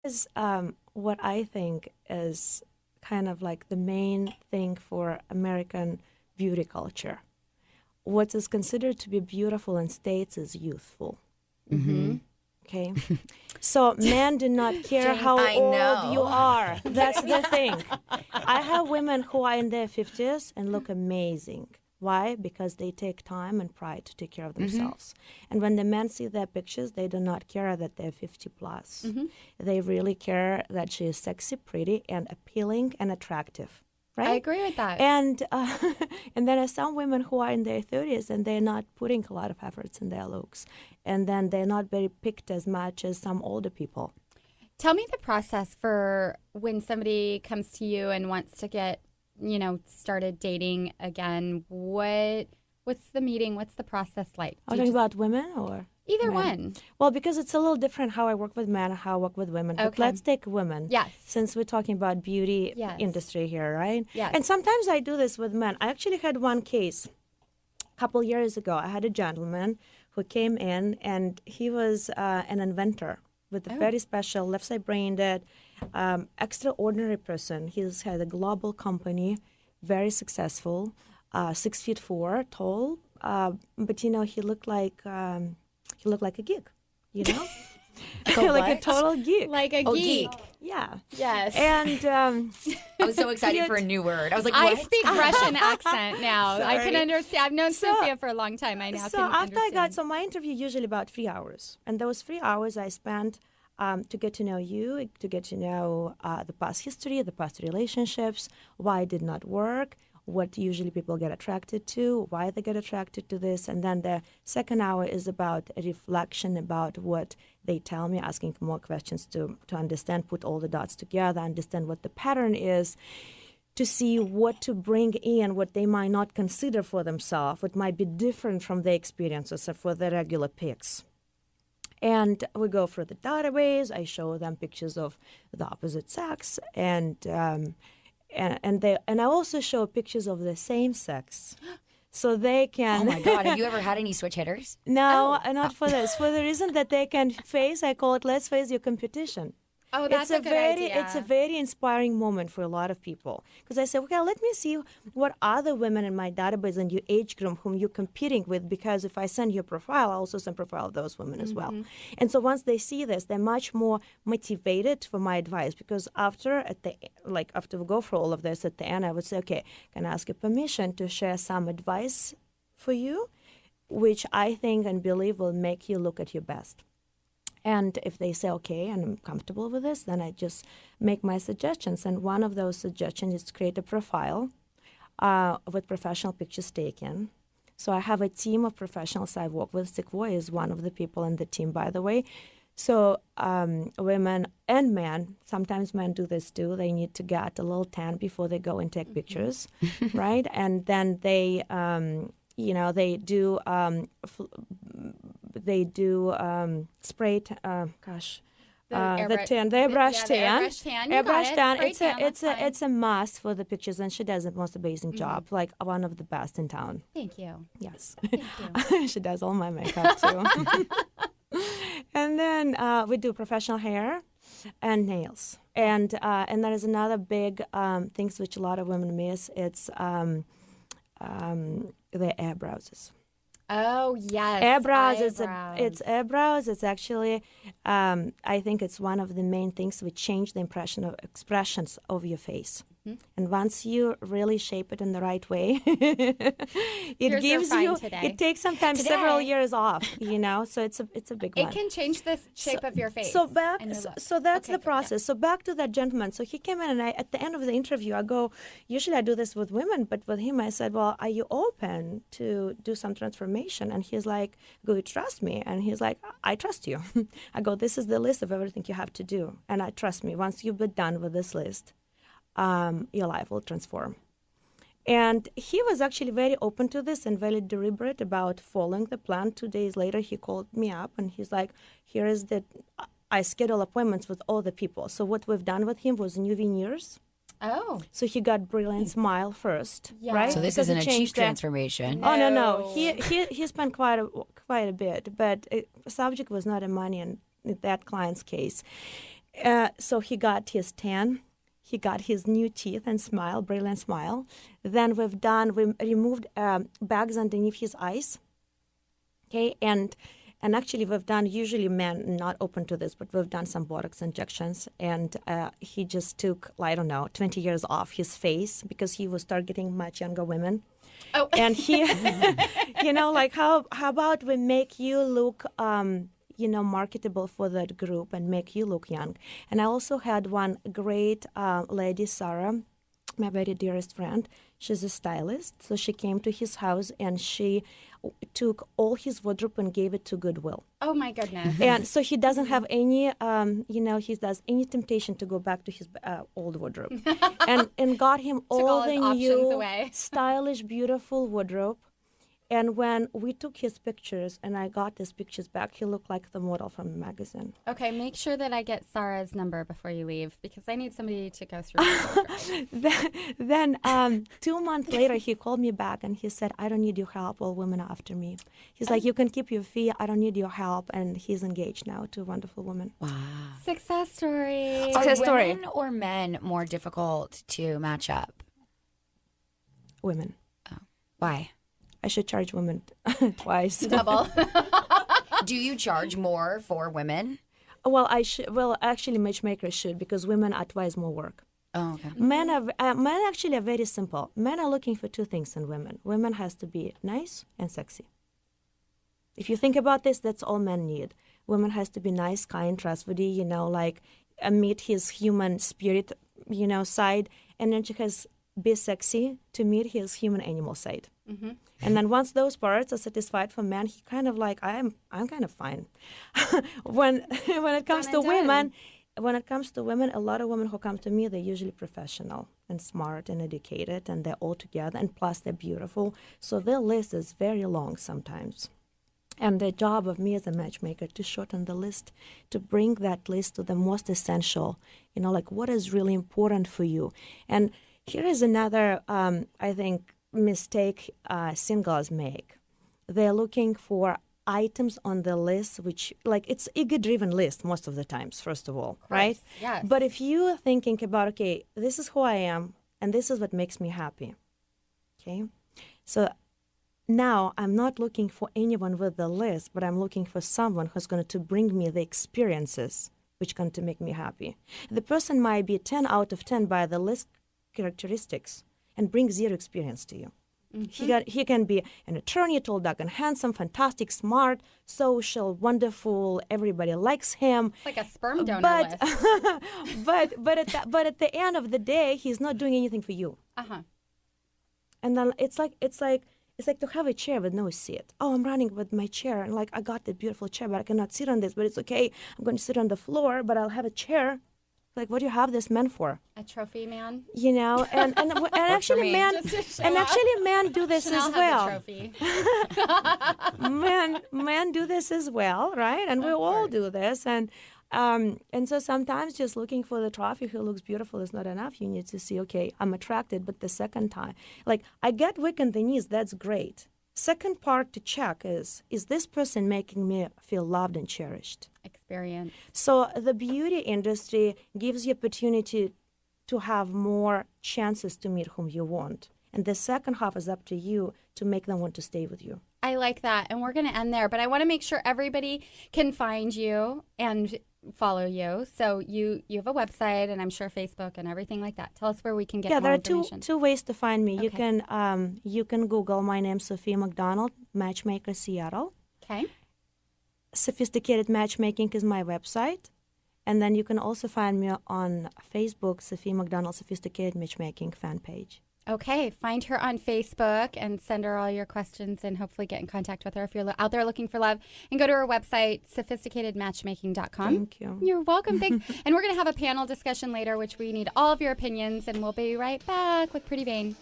Is what I think is kind of like the main thing for American beauty culture. What is considered to be beautiful in States is youthful. Mm-hmm. Okay, so men do not care how I old know. you are. That's the thing. I have women who are in their 50s and look amazing. Why? Because they take time and pride to take care of themselves. And when the men see their pictures, they do not care that they're 50 plus. They really care that she is sexy, pretty, and appealing and attractive. Right? I agree with that. And and there are some women who are in their 30s and they're not putting a lot of efforts in their looks. And then they're not very picked as much as some older people. Tell me the process for when somebody comes to you and wants to get, started dating again. What's the meeting? What's the process like? Are you talking about women or? Either men? one. Well, because it's a little different how I work with men and how I work with women. But Okay. let's take women. Yes. Since we're talking about beauty Yes. industry here, right? Yes. And sometimes I do this with men. I actually had one case a couple years ago. I had a gentleman who came in and he was an inventor with a very special left side brain dead, extraordinary person. He's had a global company, very successful, 6'4" tall. But he looked like a geek, like a total geek. Like a Oh, geek. geek. Yeah. Yes. And I was so excited for a new word. I was like, I what? speak Russian accent now. I can Sorry. understand. I've known Sophia for a long time. I now so can after understand. so my interview usually about 3 hours, and those 3 hours I spent to get to know you, to get to know the past history, the past relationships, why it did not work, what usually people get attracted to, why they get attracted to this. And then the second hour is about a reflection about what they tell me, asking more questions to understand, put all the dots together, understand what the pattern is, to see what to bring in, what they might not consider for themselves, what might be different from their experiences or for the regular picks. And we go through the database. I show them pictures of the opposite sex, and I also show pictures of the same sex, so they can. Oh my God, have you ever had any switch hitters? No, not for this. For the reason that they can face. I call it "Let's face your competition." Oh, that's a good idea. It's a very inspiring moment for a lot of people, because I say, okay, let me see what other women in my database and your age group whom you're competing with, because if I send you a profile, I also send profile of those women as well. And so once they see this, they're much more motivated for my advice, because after we go through all of this, at the end I would say, okay, can I ask your permission to share some advice for you, which I think and believe will make you look at your best. And if they say, okay, and I'm comfortable with this, then I just make my suggestions. And one of those suggestions is to create a profile with professional pictures taken. So I have a team of professionals I work with. Sequoia is one of the people in the team, by the way. So women and men, sometimes men do this too. They need to get a little tan before they go and take pictures, right? And then they do spray the airbrush tan. Airbrush tan. It's a must for the pictures, and she does the most amazing job, like one of the best in town. Thank you. Yes. Thank you. She does all my makeup too. And then we do professional hair and nails. And there is another big things which a lot of women miss. It's the eyebrows. Oh, yes. Eyebrows. Eyebrows. It's eyebrows. It's actually, I think it's one of the main things which change the expressions of your face. And once you really shape it in the right way, it takes sometimes several years off, so it's a big one. It can change the shape of your face. So that's the Okay, process. So back to that gentleman. So he came in, and at the end of the interview, I go, usually I do this with women, but with him I said, well, are you open to do some transformation? And he's like, go, you trust me? And he's like, I trust you. I go, this is the list of everything you have to do. And I trust me. Once you've been done with this list, your life will transform. And he was actually very open to this and very deliberate about following the plan. 2 days later, he called me up and he's like, here is I schedule appointments with all the people. So what we've done with him was new veneers. Oh. So he got brilliant smile first, Yeah. right? So this Because isn't it a cheap changed transformation. Oh, no. No. He spent quite a bit, but the subject was not a money in that client's case. So he got his tan. He got his new teeth and smile, brilliant smile. Then we removed bags underneath his eyes. Okay, and actually we've done, usually men not open to this, but we've done some Botox injections, and he just took, I don't know, 20 years off his face because he was targeting much younger women. Oh. And he, like how about we make you look, marketable for that group and make you look young. And I also had one great lady, Sarah, my very dearest friend. She's a stylist. So she came to his house and she took all his wardrobe and gave it to Goodwill. Oh my goodness. And so he doesn't have any, he does any temptation to go back to his old wardrobe. and got him all the new, away. stylish, beautiful wardrobe. And when we took his pictures and I got his pictures back, he looked like the model from the magazine. Okay, make sure that I get Sarah's number before you leave because I need somebody to go through. Then 2 months later, he called me back and he said, I don't need your help. All women are after me. He's like, you can keep your fee. I don't need your help. And he's engaged now to a wonderful woman. Wow. Success story. Are women or men more difficult to match up? Women. Oh. Why? I should charge women twice. Double. Do you charge more for women? Well, I should. Well, actually, matchmakers should because women are twice more work. Oh, okay. Men actually are very simple. Men are looking for two things in women. Women has to be nice and sexy. If you think about this, that's all men need. Women has to be nice, kind, trustworthy. Meet his human spirit, side, and then she has be sexy to meet his human animal side. Mm-hmm. And then once those parts are satisfied for men, he kind of like, I'm kind of fine. when it comes to women, a lot of women who come to me, they're usually professional and smart and educated, and they're all together, and plus they're beautiful. So their list is very long sometimes. And the job of me as a matchmaker to shorten the list, to bring that list to the most essential, what is really important for you. And here is another, I think, mistake singles make. They're looking for items on the list, which, it's ego-driven list most of the times, first of all, right? Yes. But if you're thinking about, okay, this is who I am, and this is what makes me happy, okay? So now I'm not looking for anyone with the list, but I'm looking for someone who's going to bring me the experiences which going to make me happy. The person might be 10 out of 10 by the list characteristics and bring zero experience to you. Mm-hmm. He can be an attorney, tall, dark, and handsome, fantastic, smart, social, wonderful. Everybody likes him. It's like a sperm donor list. but at the end of the day, he's not doing anything for you. And then it's like to have a chair with no seat. Oh, I'm running with my chair, and I got the beautiful chair, but I cannot sit on this. But it's okay. I'm going to sit on the floor, but I'll have a chair. What do you have this man for? A trophy man. And actually men do this Chanel as well. Has a trophy. men do this as well, right? And we all do this. And so sometimes just looking for the trophy who looks beautiful is not enough. You need to see, okay, I'm attracted, but the second time, I get weak in the knees, that's great. Second part to check is this person making me feel loved and cherished? Experience. So the beauty industry gives you opportunity to have more chances to meet whom you want. And the second half is up to you to make them want to stay with you. I like that. And we're going to end there. But I want to make sure everybody can find you and follow you. So you have a website and I'm sure Facebook and everything like that. Tell us where we can get more information. Yeah, there are two ways to find me. Okay. You can Google my name, Sophia McDonald, Matchmaker Seattle. Okay. Sophisticated Matchmaking is my website. And then you can also find me on Facebook, Sophia McDonald Sophisticated Matchmaking fan page. Okay, find her on Facebook and send her all your questions and hopefully get in contact with her if you're out there looking for love. And go to her website, sophisticatedmatchmaking.com. Thank you. You're welcome. Thanks. And we're going to have a panel discussion later, which we need all of your opinions, and we'll be right back with Pretty Vain.